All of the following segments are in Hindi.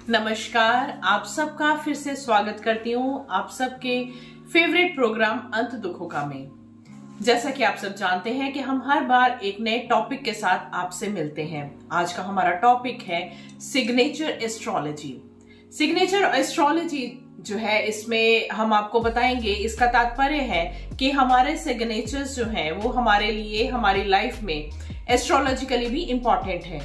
नमस्कार, आप सबका फिर से स्वागत करती हूँ आप सबके फेवरेट प्रोग्राम अंत दुखों का में। जैसा कि आप सब जानते हैं कि हम हर बार एक नए टॉपिक के साथ आपसे मिलते हैं। आज का हमारा टॉपिक है सिग्नेचर एस्ट्रोलॉजी। सिग्नेचर एस्ट्रोलॉजी जो है, इसमें हम आपको बताएंगे, इसका तात्पर्य है कि हमारे सिग्नेचर्स जो हैं वो हमारे लिए, हमारी लाइफ में एस्ट्रोलॉजिकली भी इम्पोर्टेंट है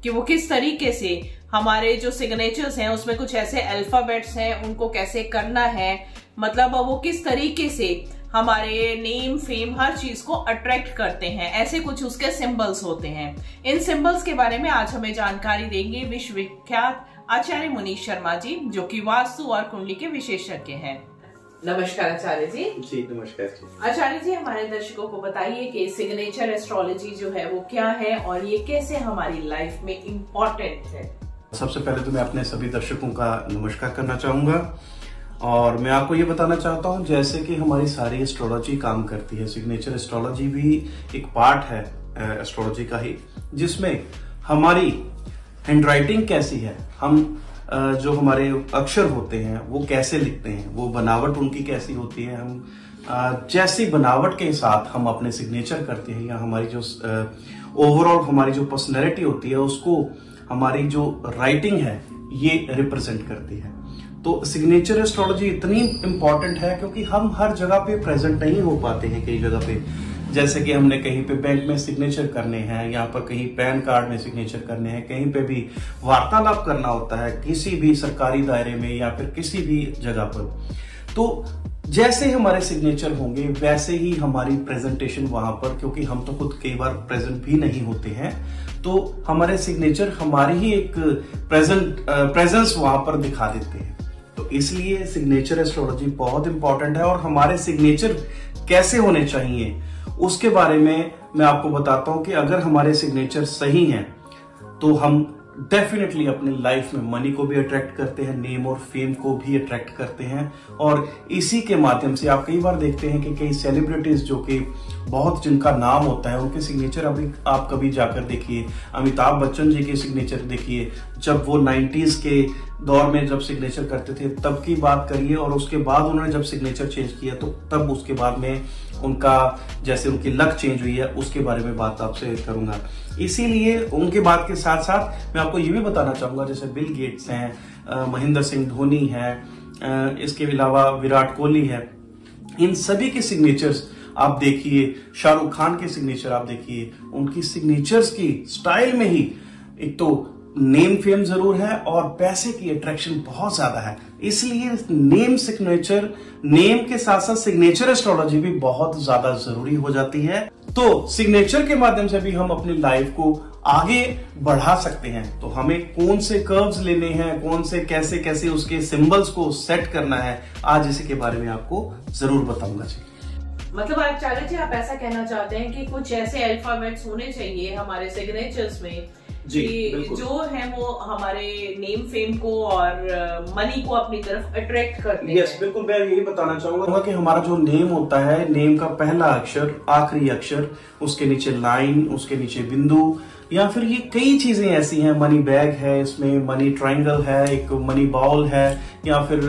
कि वो किस तरीके से हमारे जो सिग्नेचर्स हैं उसमें कुछ ऐसे अल्फाबेट्स हैं, उनको कैसे करना है, मतलब वो किस तरीके से हमारे नेम फेम हर चीज को अट्रैक्ट करते हैं। ऐसे कुछ उसके सिंबल्स होते हैं। इन सिंबल्स के बारे में आज हमें जानकारी देंगे विश्व विख्यात आचार्य मुनीश शर्मा जी, जो कि वास्तु और कुंडली के विशेषज्ञ हैं। नमस्कार आचार्य जी। जी नमस्कार जी। आचार्य जी, हमारे दर्शकों को बताइए कि सिग्नेचर एस्ट्रोलॉजी जो है वो क्या है और ये कैसे हमारी लाइफ में इम्पोर्टेंट है। सबसे पहले तो मैं अपने सभी दर्शकों का नमस्कार करना चाहूंगा और मैं आपको ये बताना चाहता हूँ, जैसे कि हमारी सारी एस्ट्रोलॉजी काम करती है, सिग्नेचर एस्ट्रोलॉजी भी एक पार्ट है एस्ट्रोलॉजी का ही, जिसमें हमारी हैंडराइटिंग कैसी है, हम जो हमारे अक्षर होते हैं वो कैसे लिखते हैं, वो बनावट उनकी कैसी होती है, हम जैसी बनावट के साथ हम अपने सिग्नेचर करते हैं, या हमारी जो ओवरऑल हमारी जो पर्सनैलिटी होती है उसको हमारी जो राइटिंग है ये रिप्रेजेंट करती है। तो सिग्नेचर एस्ट्रोलॉजी इतनी इंपॉर्टेंट है क्योंकि हम हर जगह पे प्रेजेंट नहीं हो पाते हैं। कई जगह पे, जैसे कि हमने कहीं पे बैंक में सिग्नेचर करने हैं, यहाँ पर कहीं पैन कार्ड में सिग्नेचर करने हैं, कहीं पे भी वार्तालाप करना होता है किसी भी सरकारी दायरे में या फिर किसी भी जगह पर, तो जैसे हमारे सिग्नेचर होंगे वैसे ही हमारी प्रेजेंटेशन वहां पर, क्योंकि हम तो खुद कई बार प्रेजेंट भी नहीं होते हैं, तो हमारे सिग्नेचर हमारी ही एक प्रेजेंस वहां पर दिखा देते हैं। तो इसलिए सिग्नेचर एस्ट्रोलॉजी बहुत इंपॉर्टेंट है और हमारे सिग्नेचर कैसे होने चाहिए उसके बारे में मैं आपको बताता हूं कि अगर हमारे सिग्नेचर सही हैं तो हम डेफिनेटली अपनी लाइफ में मनी को भी अट्रैक्ट करते हैं, नेम और फेम को भी अट्रैक्ट करते हैं। और इसी के माध्यम से आप कई बार देखते हैं कि कई सेलिब्रिटीज जो कि बहुत जिनका नाम होता है, उनके सिग्नेचर अभी आप कभी जाकर देखिए, अमिताभ बच्चन जी के सिग्नेचर देखिए, जब वो 90s के दौर में जब सिग्नेचर करते थे तब की बात करिए, और उसके बाद उन्होंने जब सिग्नेचर चेंज किया तो तब उसके बाद में उनका जैसे उनकी लक चेंज हुई है उसके बारे में बात आपसे करूंगा। इसीलिए उनके बात के साथ साथ मैं आपको ये भी बताना चाहूंगा, जैसे बिल गेट्स हैं, महेंद्र सिंह धोनी है, इसके अलावा विराट कोहली है, इन सभी के सिग्नेचर्स आप देखिए, शाहरुख खान के सिग्नेचर आप देखिए, उनकी सिग्नेचर्स की स्टाइल में ही एक तो नेम फेम जरूर है और पैसे की अट्रैक्शन बहुत ज्यादा है। इसलिए नेम सिग्नेचर, नेम के साथ साथ सिग्नेचर एस्ट्रोलॉजी भी बहुत ज्यादा जरूरी हो जाती है। तो सिग्नेचर के माध्यम से भी हम अपनी लाइफ को आगे बढ़ा सकते हैं। तो हमें कौन से कर्व्स लेने हैं, कौन से कैसे कैसे उसके सिंबल्स को सेट करना है, आज इसी के बारे में आपको जरूर बताऊंगा जी। मतलब आचार्य जी, आप ऐसा कहना चाहते हैं कि कुछ ऐसे अल्फाबेट्स होने चाहिए हमारे सिग्नेचर्स में जी, जो है वो हमारे नेम फेम को और मनी को अपनी तरफ अट्रैक्ट करते हैं। यस, बिल्कुल। मैं यही बताना चाहूंगा कि हमारा जो नेम होता है, नेम का पहला अक्षर, आखिरी अक्षर, उसके नीचे लाइन, उसके नीचे बिंदु, या फिर ये कई चीजें ऐसी हैं, मनी बैग है, इसमें मनी ट्रायंगल है, एक मनी बाउल है, या फिर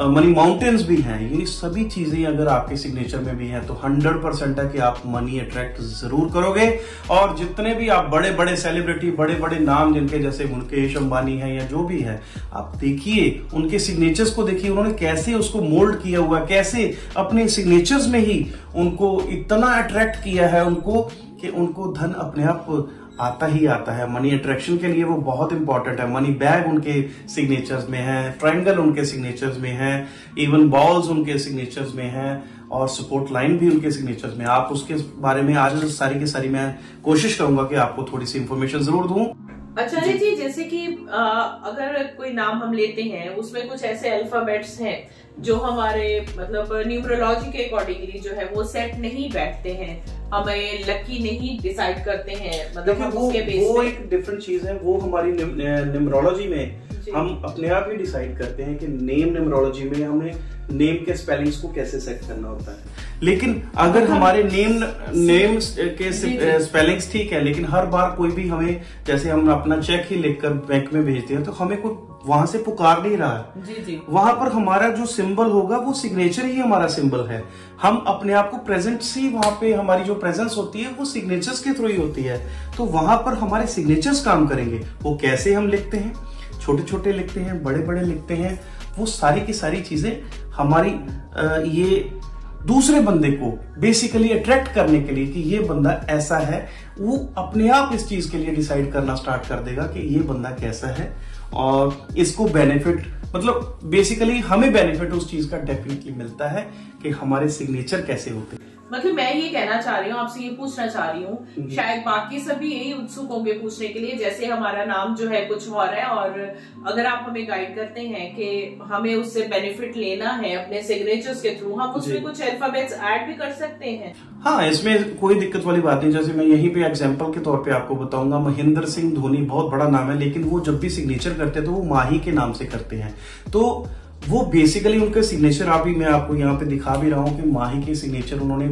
मनी माउंटेन्स भी हैं। ये सभी चीजें अगर आपके सिग्नेचर में भी हैं तो 100% है कि आप मनी अट्रैक्ट जरूर करोगे। और जितने भी आप बड़े बड़े सेलिब्रिटी, बड़े बड़े नाम जिनके, जैसे मुकेश अंबानी है या जो भी है, आप देखिए उनके सिग्नेचर्स को देखिए, उन्होंने कैसे उसको मोल्ड किया हुआ, कैसे अपने सिग्नेचर्स में ही उनको इतना अट्रैक्ट किया है उनको कि उनको धन अपने आप आता ही आता है। मनी अट्रैक्शन के लिए वो बहुत इंपॉर्टेंट है। मनी बैग उनके सिग्नेचर्स में है, ट्रायंगल उनके सिग्नेचर्स में है, इवन बॉल्स उनके सिग्नेचर्स में है, और सपोर्ट लाइन भी उनके सिग्नेचर्स में। आप उसके बारे में आज सारी की सारी मैं कोशिश करूंगा कि आपको थोड़ी सी इंफॉर्मेशन जरूर दूं। आचार्य जी, जैसे कि अगर कोई नाम हम लेते हैं उसमें कुछ ऐसे अल्फाबेट्स हैं जो हमारे मतलब न्यूमरोलॉजी के अकॉर्डिंगली जो है वो सेट नहीं बैठते हैं, हमें लकी नहीं डिसाइड करते हैं, मतलब हम उसके बेस वो एक डिफरेंट चीज है। वो हमारी न्यूमरोलॉजी में हम अपने आप ही डिसाइड करते हैं कि नेम न्यूमरोलॉजी में हमें नेम के स्पेलिंग्स को कैसे सेट करना होता है। लेकिन अगर हमारे नेम के स्पेलिंग्स ठीक है, लेकिन हर बार कोई भी हमें, जैसे हम अपना चेक ही लिखकर बैंक में भेजते हैं, तो हमें कोई वहां से पुकार नहीं रहा है। जी जी। वहां पर हमारा जो सिंबल होगा वो सिग्नेचर ही हमारा सिंबल है। हम अपने आप को प्रेजेंट ही, वहां पे हमारी जो प्रेजेंस होती है वो सिग्नेचर्स के थ्रू ही होती है। तो वहां पर हमारे सिग्नेचर्स काम करेंगे। वो कैसे हम लिखते हैं, छोटे छोटे लिखते हैं, बड़े बड़े लिखते हैं, वो सारी की सारी चीजें हमारी ये दूसरे बंदे को बेसिकली अट्रैक्ट करने के लिए कि ये बंदा ऐसा है, वो अपने आप इस चीज के लिए डिसाइड करना स्टार्ट कर देगा कि ये बंदा कैसा है और इसको बेनिफिट, मतलब बेसिकली हमें बेनिफिट उस चीज का डेफिनेटली मिलता है कि हमारे सिग्नेचर कैसे होते हैं। मतलब मैं ये कहना चाह रही हूँ, आपसे ये पूछना चाह रही हूँ, शायद बाकी सभी यही उत्सुक होंगे पूछने के लिए, जैसे हमारा नाम जो है कुछ और है, और अगर आप हमें गाइड करते हैं कि हमें उससे बेनिफिट लेना है अपने सिग्नेचर्स के थ्रू, हम उसमें कुछ अल्फाबेट्स ऐड भी कर सकते हैं। हाँ, इसमें कोई दिक्कत वाली बात नहीं। जैसे मैं यहीं पे एग्जांपल के तौर पे आपको बताऊंगा, महेंद्र सिंह धोनी बहुत बड़ा नाम है, लेकिन वो जब भी सिग्नेचर करते हैं तो वो माही के नाम से करते हैं। तो वो बेसिकली उनके सिग्नेचर मैं आपको यहाँ पे दिखा भी रहा हूँ कि माही के सिग्नेचर उन्होंने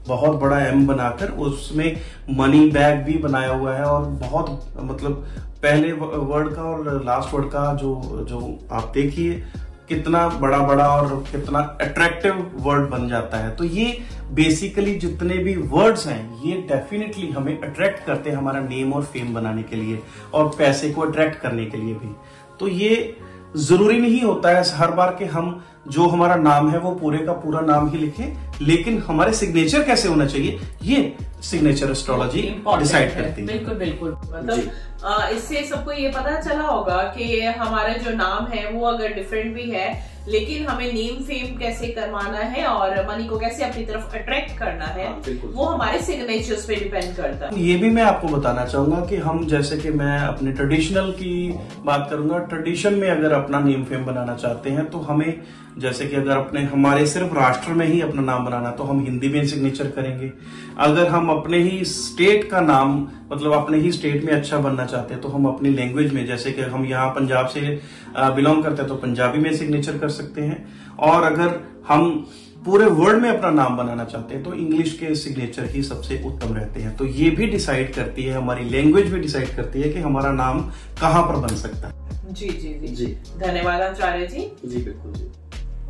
बहुत बड़ा एम बनाकर उसमें मनी बैग भी बनाया हुआ है, और बहुत मतलब पहले वर्ड का और लास्ट वर्ड का जो आप देखिए कितना बड़ा बड़ा और कितना अट्रैक्टिव वर्ड बन जाता है। तो ये बेसिकली जितने भी वर्ड्स हैं ये डेफिनेटली हमें अट्रैक्ट करते हैं हमारा नेम और फेम बनाने के लिए और पैसे को अट्रैक्ट करने के लिए भी। तो ये जरूरी नहीं होता है हर बार कि हम जो हमारा नाम है वो पूरे का पूरा नाम ही लिखें, लेकिन हमारे सिग्नेचर कैसे होना चाहिए ये सिग्नेचर एस्ट्रोलॉजी डिसाइड करती है। बिल्कुल बिल्कुल। मतलब इससे सबको ये पता चला होगा कि हमारा जो नाम है वो अगर डिफरेंट भी है, लेकिन हमें नेम फेम कैसे करवाना है और मनी को कैसे अपनी तरफ अट्रैक्ट करना है, वो हमारे सिग्नेचर्स पे डिपेंड करता है। ये भी मैं आपको बताना चाहूंगा कि हम, जैसे कि मैं अपने ट्रेडिशनल की बात करूंगा, ट्रेडिशन में अगर अपना नेम फेम बनाना चाहते हैं तो हमें, जैसे कि अगर हमारे सिर्फ राष्ट्र में ही अपना नाम बनाना तो हम हिंदी में सिग्नेचर करेंगे। अगर हम अपने ही स्टेट का नाम, मतलब अपने ही स्टेट में अच्छा बनना चाहते हैं तो हम अपनी लैंग्वेज में, जैसे कि हम यहाँ पंजाब से बिलोंग करते हैं तो पंजाबी में सिग्नेचर कर सकते हैं। और अगर हम पूरे वर्ल्ड में अपना नाम बनाना चाहते हैं तो इंग्लिश के सिग्नेचर ही सबसे उत्तम रहते हैं। तो ये भी डिसाइड करती है, हमारी लैंग्वेज भी डिसाइड करती है कि हमारा नाम कहाँ पर बन सकता है। जी जी जी जी। धन्यवाद आचार्य जी। जी बिल्कुल जी।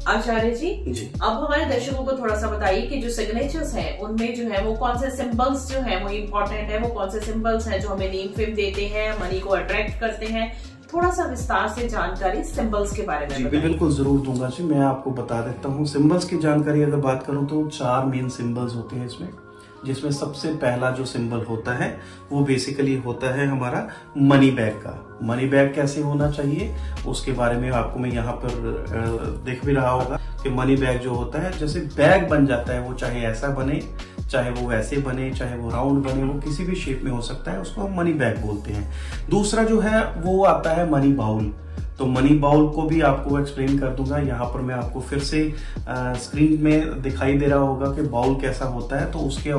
आचार्य जी, अब हमारे दर्शकों को थोड़ा सा बताइए कि जो सिग्नेचर्स हैं उनमें जो है वो कौन से सिंबल्स जो है वो इम्पोर्टेंट है, वो कौन से सिंबल्स हैं जो हमें नेम फेम देते हैं, मनी को अट्रैक्ट करते हैं। थोड़ा सा विस्तार से जानकारी सिंबल्स के बारे में जी बिल्कुल जरूर दूंगा जी। मैं आपको बता देता हूँ सिंबल्स की जानकारी अगर बात करूँ तो 4 मेन सिंबल्स होते हैं इसमें, जिसमें सबसे पहला जो सिंबल होता है वो बेसिकली होता है हमारा मनी बैग का। मनी बैग कैसे होना चाहिए उसके बारे में आपको मैं यहाँ पर दिख भी रहा होगा कि मनी बैग जो होता है, जैसे बैग बन जाता है, वो चाहे ऐसा बने, चाहे वो वैसे बने, चाहे वो राउंड बने, वो किसी भी शेप में हो सकता है, उसको हम मनी बैग बोलते हैं। दूसरा जो है वो आता है मनी बाउल। तो मनी बाउल को भी आपको एक्सप्लेन कर दूंगा। यहाँ पर मैं आपको फिर से स्क्रीन में दिखाई दे रहा होगा कि बाउल कैसा होता है, तो उसके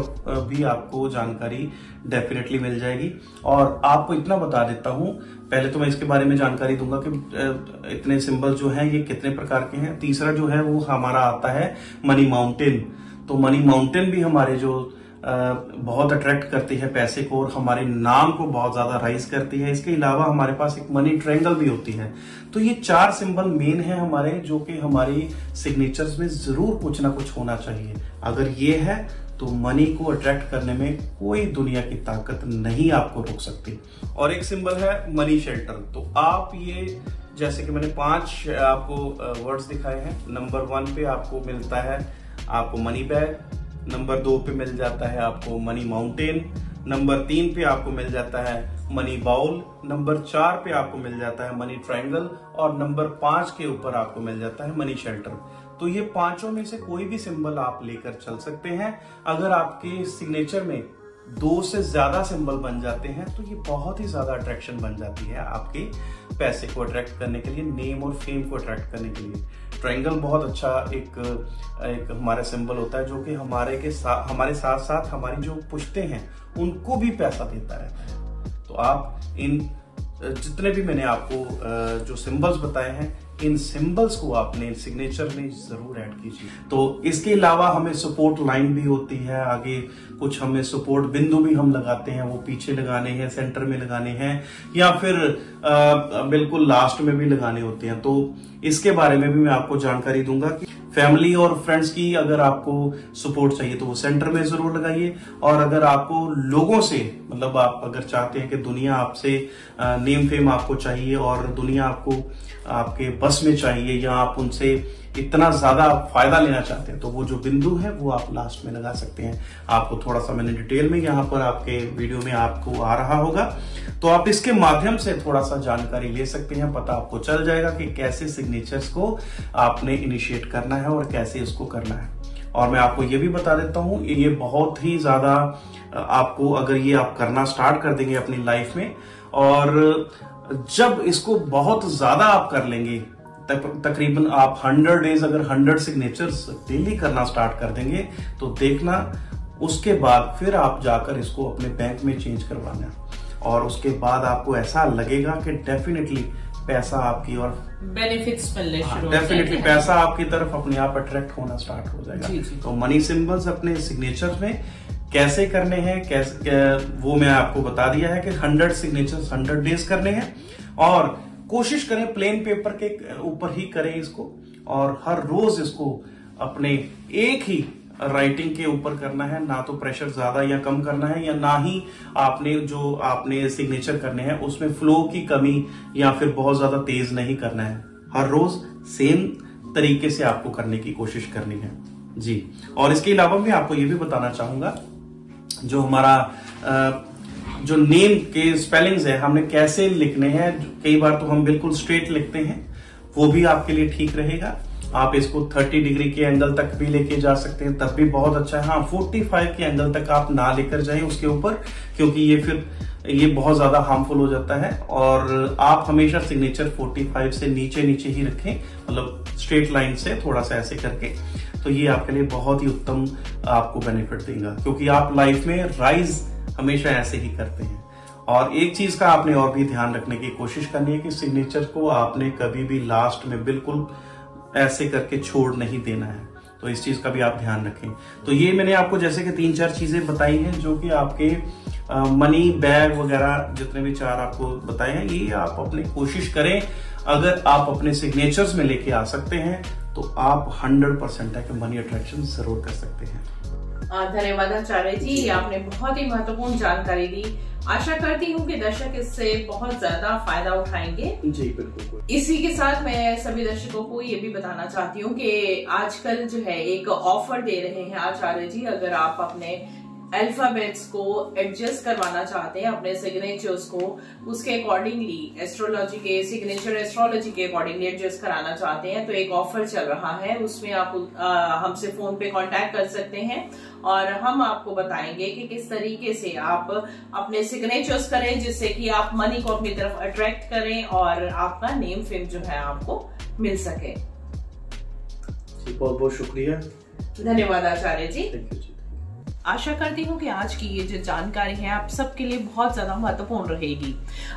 भी आपको जानकारी डेफिनेटली मिल जाएगी। और आपको इतना बता देता हूँ, पहले तो मैं इसके बारे में जानकारी दूंगा कि इतने सिंबल जो हैं ये कितने प्रकार के हैं। तीसरा जो है वो हमारा आता है मनी माउंटेन। तो मनी माउंटेन भी हमारे जो बहुत अट्रैक्ट करती है पैसे को और हमारे नाम को बहुत ज्यादा राइज करती है। इसके अलावा हमारे पास एक मनी ट्रायंगल भी होती है। तो ये 4 सिंबल मेन है हमारे, जो कि हमारी सिग्नेचर्स में जरूर कुछ ना कुछ होना चाहिए। अगर ये है तो मनी को अट्रैक्ट करने में कोई दुनिया की ताकत नहीं आपको रोक सकती। और एक सिंबल है मनी शेल्टर। तो आप ये, जैसे कि मैंने 5 आपको वर्ड्स दिखाए हैं। नंबर 1 पे आपको मिलता है आपको मनी बैग, नंबर 2 पे मिल जाता है आपको मनी माउंटेन, नंबर 3 पे आपको मिल जाता है मनी बाउल, नंबर 4 पे आपको मिल जाता है मनी ट्रायंगल, और नंबर 5 के ऊपर आपको मिल जाता है मनी शेल्टर। तो ये 5 में से कोई भी सिंबल आप लेकर चल सकते हैं। अगर आपके सिग्नेचर में 2 से ज्यादा सिंबल बन जाते हैं तो ये बहुत ही ज्यादा अट्रैक्शन बन जाती है आपके पैसे को अट्रैक्ट करने के लिए, नेम और फेम को अट्रैक्ट करने के लिए। ट्रायंगल बहुत अच्छा एक हमारा सिंबल होता है, जो कि हमारे साथ साथ हमारी जो पुश्ते हैं उनको भी पैसा देता रहता है। तो आप इन जितने भी मैंने आपको जो सिंबल्स बताए हैं इन सिंबल्स को आपने सिग्नेचर में जरूर ऐड कीजिए। तो इसके अलावा हमें सपोर्ट लाइन भी होती है, आगे कुछ हमें सपोर्ट बिंदु भी हम लगाते हैं, वो पीछे लगाने हैं, सेंटर में लगाने हैं, या फिर बिल्कुल लास्ट में भी लगाने होते हैं। तो इसके बारे में भी मैं आपको जानकारी दूंगा कि फैमिली और फ्रेंड्स की अगर आपको सपोर्ट चाहिए तो वो सेंटर में जरूर लगाइए, और अगर आपको लोगों से मतलब आप अगर चाहते हैं कि दुनिया आपसे नेम फेम आपको चाहिए और दुनिया आपको आपके बस में चाहिए, या आप उनसे इतना ज्यादा फायदा लेना चाहते हैं, तो वो जो बिंदु है वो आप लास्ट में लगा सकते हैं। आपको थोड़ा सा मैंने डिटेल में यहाँ पर आपके वीडियो में आपको आ रहा होगा, तो आप इसके माध्यम से थोड़ा सा जानकारी ले सकते हैं। पता आपको चल जाएगा कि कैसे सिग्नेचर्स को आपने इनिशिएट करना है और कैसे इसको करना है। और मैं आपको ये भी बता देता हूं, ये बहुत ही ज्यादा आपको अगर ये आप करना स्टार्ट कर देंगे अपनी लाइफ में, और जब इसको बहुत ज्यादा आप कर लेंगे, तकरीबन आप 100 डेज अगर 100 सिग्नेचर्स डेली करना स्टार्ट कर देंगे, तो देखना उसके बाद फिर आप जाकर इसको अपने बैंक में चेंज करवाना, और उसके बाद आपको ऐसा लगेगा कि डेफिनेटली पैसा आपकी और बेनिफिट्स मिलने शुरू हो डेफिनेटली पैसा आपकी तरफ अपने आप अट्रैक्ट होना स्टार्ट हो जाएगा। तो मनी सिंबल्स अपने सिग्नेचर में कैसे करने हैं, कैसे वो मैं आपको बता दिया है कि 100 सिग्नेचर्स 100 डेज करने हैं, और कोशिश करें प्लेन पेपर के ऊपर ही करें इसको, और हर रोज इसको अपने एक ही राइटिंग के ऊपर करना है, ना तो प्रेशर ज्यादा या कम करना है, या ना ही आपने सिग्नेचर करने हैं उसमें फ्लो की कमी या फिर बहुत ज्यादा तेज नहीं करना है। हर रोज सेम तरीके से आपको करने की कोशिश करनी है जी। और इसके अलावा मैं आपको ये भी बताना चाहूंगा, जो हमारा जो नेम के स्पेलिंग्स है हमने कैसे लिखने हैं। कई बार तो हम बिल्कुल स्ट्रेट लिखते हैं, वो भी आपके लिए ठीक रहेगा। आप इसको 30 डिग्री के एंगल तक भी लेके जा सकते हैं, तब भी बहुत अच्छा है। हाँ, 45 के एंगल तक आप ना लेकर जाएं उसके ऊपर, क्योंकि ये बहुत ज्यादा हार्मफुल हो जाता है। और आप हमेशा सिग्नेचर 45 से नीचे नीचे ही रखें, मतलब स्ट्रेट लाइन से थोड़ा सा ऐसे करके, तो ये आपके लिए बहुत ही उत्तम आपको बेनिफिट देगा, क्योंकि आप लाइफ में राइज हमेशा ऐसे ही करते हैं। और एक चीज का आपने और भी ध्यान रखने की कोशिश करनी है कि सिग्नेचर को आपने कभी भी लास्ट में बिल्कुल ऐसे करके छोड़ नहीं देना है, तो इस चीज का भी आप ध्यान रखें। तो ये मैंने आपको जैसे कि 3-4 चीजें बताई हैं, जो कि आपके मनी बैग वगैरह जितने भी 4 आपको बताए हैं, ये आप अपनी कोशिश करें। अगर आप अपने सिग्नेचर्स में लेके आ सकते हैं तो आप 100% है कि मनी अट्रैक्शन जरूर कर सकते हैं। धन्यवाद आचार्य जी, आपने बहुत ही महत्वपूर्ण जानकारी दी। आशा करती हूँ कि दर्शक इससे बहुत ज्यादा फायदा उठाएंगे। जी बिल्कुल। इसी के साथ मैं सभी दर्शकों को ये भी बताना चाहती हूँ कि आजकल जो है एक ऑफर दे रहे हैं आचार्य जी। अगर आप अपने अल्फाबेट्स को एडजस्ट करवाना चाहते हैं, अपने सिग्नेचर्स को उसके अकॉर्डिंगली एस्ट्रोलॉजी के सिग्नेचर एस्ट्रोलॉजी के अकॉर्डिंगली एडजस्ट कराना चाहते हैं, तो एक ऑफर चल रहा है। उसमें आप हमसे फोन पे कांटेक्ट कर सकते हैं और हम आपको बताएंगे कि किस तरीके से आप अपने सिग्नेचर्स करें, जिससे कि आप मनी को अपनी तरफ अट्रैक्ट करें और आपका नेम फेम जो है आपको मिल सके। बहुत बहुत शुक्रिया, धन्यवाद आचार्य जी। थैंक यू जी। आशा करती हूँ कि आज की ये जो जानकारी है आप सबके लिए बहुत ज्यादा महत्वपूर्ण रहेगी।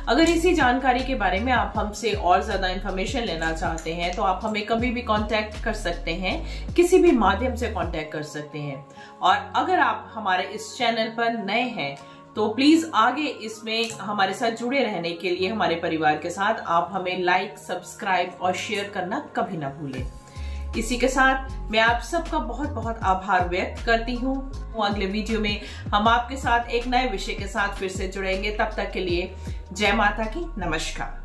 अगर इसी जानकारी के बारे में आप हमसे और ज्यादा इंफॉर्मेशन लेना चाहते हैं तो आप हमें कभी भी कांटेक्ट कर सकते हैं, किसी भी माध्यम से कांटेक्ट कर सकते हैं। और अगर आप हमारे इस चैनल पर नए हैं तो प्लीज आगे इसमें हमारे साथ जुड़े रहने के लिए हमारे परिवार के साथ आप हमें लाइक, सब्सक्राइब और शेयर करना कभी ना भूलें। इसी के साथ मैं आप सबका बहुत बहुत आभार व्यक्त करती हूँ। अगले वीडियो में हम आपके साथ एक नए विषय के साथ फिर से जुड़ेंगे। तब तक के लिए जय माता की, नमस्कार।